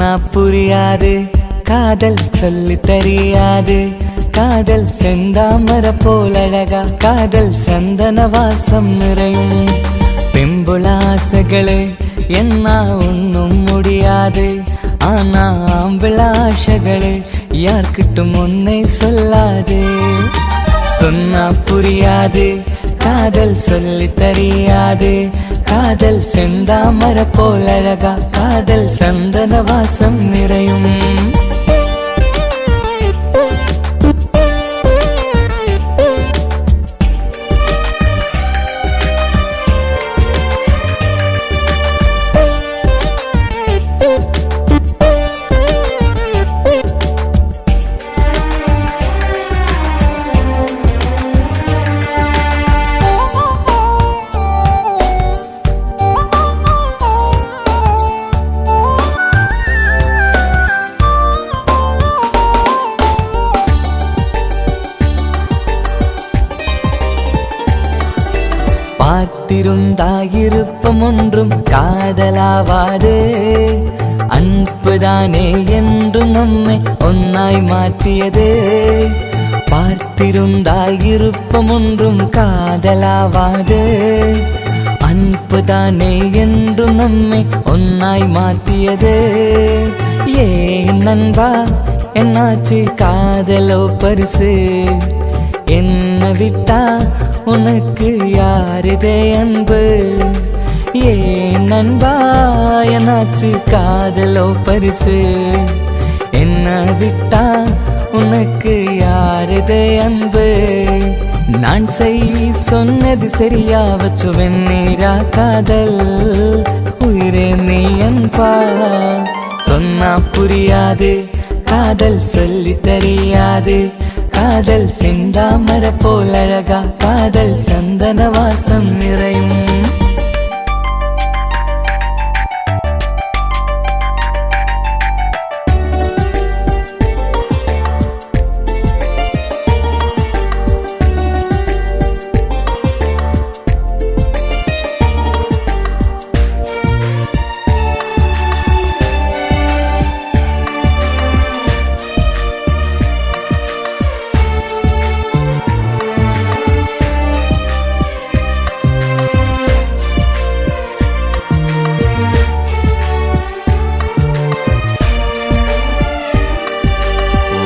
சொன்னா புரியாது, காதல் சொல்லி தெரியாது. காதல் செந்தாமர போலழகா, காதல் சந்தன வாசம் நிறையும். பெம்புளாசைகளே என்ன ஒன்னும் முடியாது, ஆனா ஆம்பிளாஷகளே யார்கிட்டும் உன்னை சொல்லாது. சொன்னா புரியாது, காதல் சொல்லி தெரியாது. காதல் செந்தாமர போலழகா, காதல் சந்தன வாசம் நிறையும். பார்த்திருந்தாயிருப்பம் ஒன்றும் காதலாவாது, அன்புதானே என்றும் நம்மை ஒன்னாய் மாற்றியது. பார்த்திருந்தாயிருப்பம் ஒன்றும் காதலாவாது, அன்புதானே என்றும் நம்மை ஒன்னாய் மாற்றியது. ஏன் நண்பா என்னாச்சு காதலோ பரிசு, என்ன விட்டா உனக்கு யாருதே அன்பு. ஏன் நண்பா என்னாச்சு காதலோ பரிசு, என்ன விட்டா உனக்கு யாருதே அன்பு. நான் சொன்னது சரியா வச்சு வெண்ணீரா காதல், உயிரே நீ அன்பா. சொன்னா புரியாது, காதல் சொல்லி தெரியாது. காதல் செந்தாமர போலழகா, காதல் சந்தன வாசம் நிறையும்.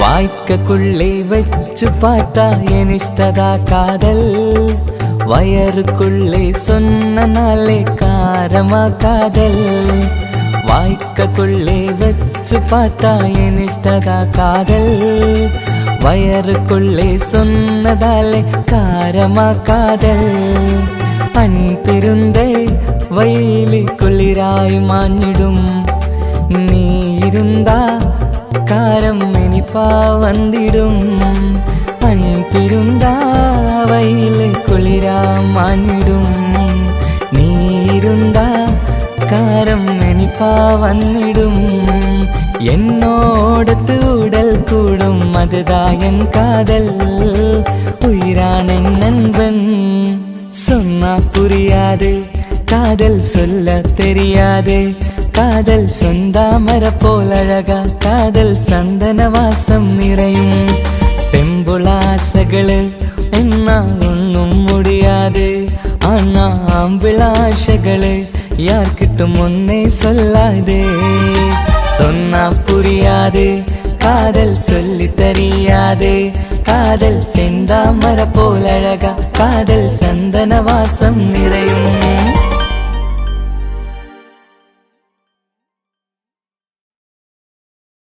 வாய்க்குள்ளே வச்சு பார்த்தா எனிஷ்டதா காதல், வயருக்குள்ளே சொன்னாலே காரமா காதல். வாய்க்குள்ளே வச்சு பார்த்தா எனிஷ்டதா காதல், வயருக்குள்ளே சொன்னதாலே காரமா காதல். அன்பிருந்தே வயலி குளிராய் மானிடும், நீ இருந்தா காரம் இனிப்பா வந்திடும். அன்பிருந்தா வயலு குளிரா மானிடும், நீ இருந்தா காரம் இனிப்பா வந்திடும். என்னோடத்து உடல் கூடும், அதுதான் என் காதல், உயிரான நண்பன். சொன்னா புரியாது, காதல் சொல்ல தெரியாது. காதல் சொந்தாமர போலழகா, காதல் சந்தன வாசம் நிறையும். பெம்புளாசைகளே என்ன ஒன்னும் முடியாது, ஆனா ஆம்பிளாஷகளே யார்கிட்டும் உன்னை சொல்லாதே. சொன்னா புரியாது, காதல் சொல்லி தெரியாது. காதல் செந்தாமர போலழகா, காதல் சந்தன வாசம் நிறையும்.